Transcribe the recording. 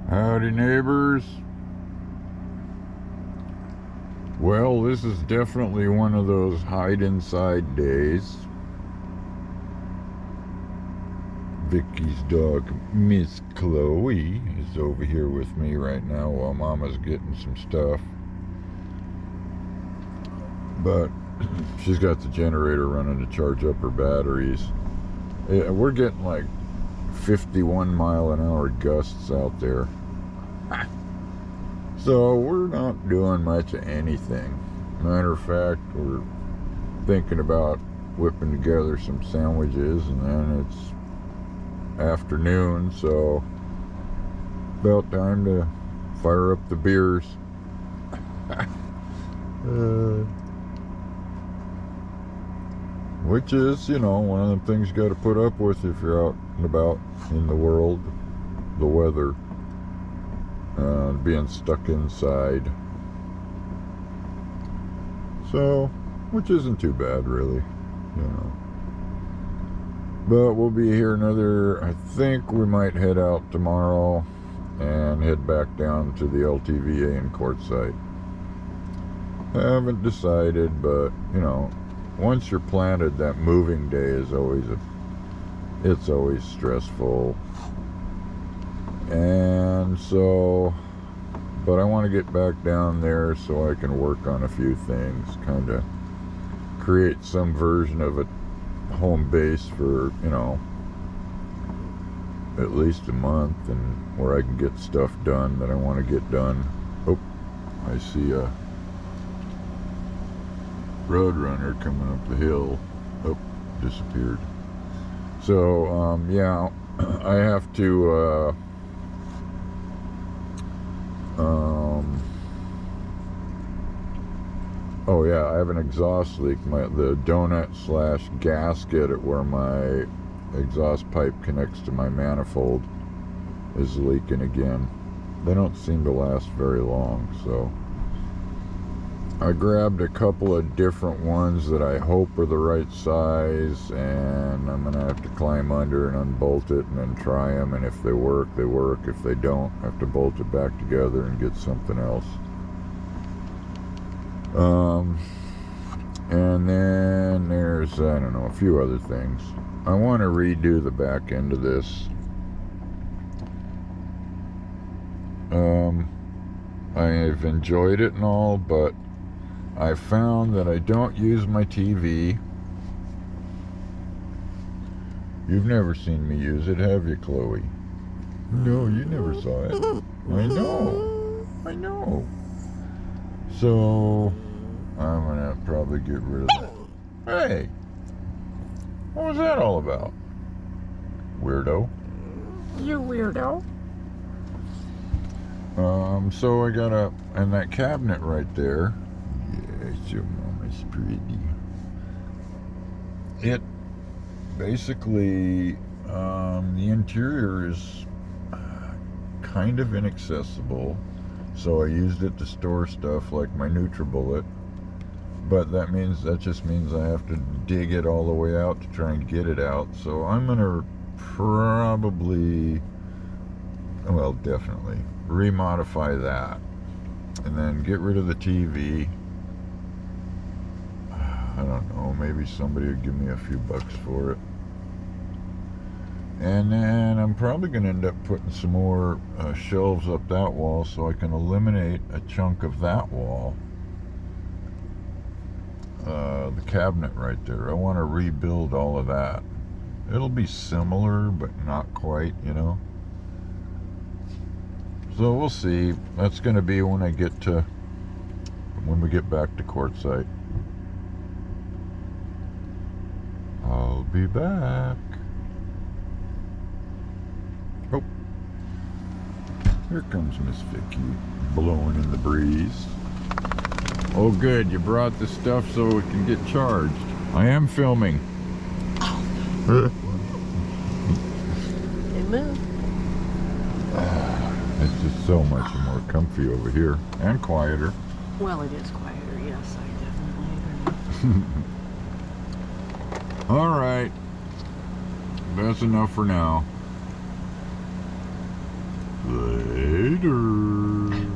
Howdy, neighbors. Well, this is definitely one of those hide inside days. Vicky's dog, Miss Chloe, is over here with me right now while Mama's getting some stuff. But she's got the generator running to charge up her batteries. Yeah, we're getting like 51-mile-an-hour gusts out there. So we're not doing much of anything. Matter of fact, we're thinking about whipping together some sandwiches, and then it's afternoon, so about time to fire up the beers. Which is, one of the things you got to put up with if you're out and about in the world. The weather. Being stuck inside. So, which isn't too bad, really. But we'll be here I think we might head out tomorrow and head back down to the LTVA in Quartzsite. Haven't decided, but, once you're planted, that moving day is it's always stressful. And so, but I want to get back down there so I can work on a few things, kind of create some version of a home base for, at least a month, and where I can get stuff done that I want to get done. Oh, I see a roadrunner coming up the hill. Oh, disappeared. So, yeah, I have to, oh yeah, I have an exhaust leak. The donut / gasket at where my exhaust pipe connects to my manifold is leaking again. They don't seem to last very long, so I grabbed a couple of different ones that I hope are the right size, and I'm gonna have to climb under and unbolt it and then try them, and if they work, they work. If they don't, I have to bolt it back together and get something else. And then there's, I don't know, a few other things. I want to redo the back end of this. I've enjoyed it and all, but I found that I don't use my TV. You've never seen me use it, have you, Chloe? No, you never saw it. I know. So, I'm gonna probably get rid of that. Hey! What was that all about? Weirdo. You weirdo. So I got and that cabinet right there. Yes, your mama's pretty. It basically, the interior is kind of inaccessible. So I used it to store stuff like my NutriBullet, but that just means I have to dig it all the way out to try and get it out. So I'm gonna probably, well, definitely remodify that, and then get rid of the TV. I don't know, maybe somebody would give me a few bucks for it. And then I'm probably going to end up putting some more shelves up that wall so I can eliminate a chunk of that wall. The cabinet right there. I want to rebuild all of that. It'll be similar, but not quite, So we'll see. That's going to be when we get back to Quartzsite. I'll be back. Oh, here comes Miss Vicky, blowing in the breeze. Oh good, you brought the stuff so it can get charged. I am filming. They move. It's just so much more comfy over here, and quieter. Well, it is quieter, yes, I definitely agree. Alright, that's enough for now. Play. later.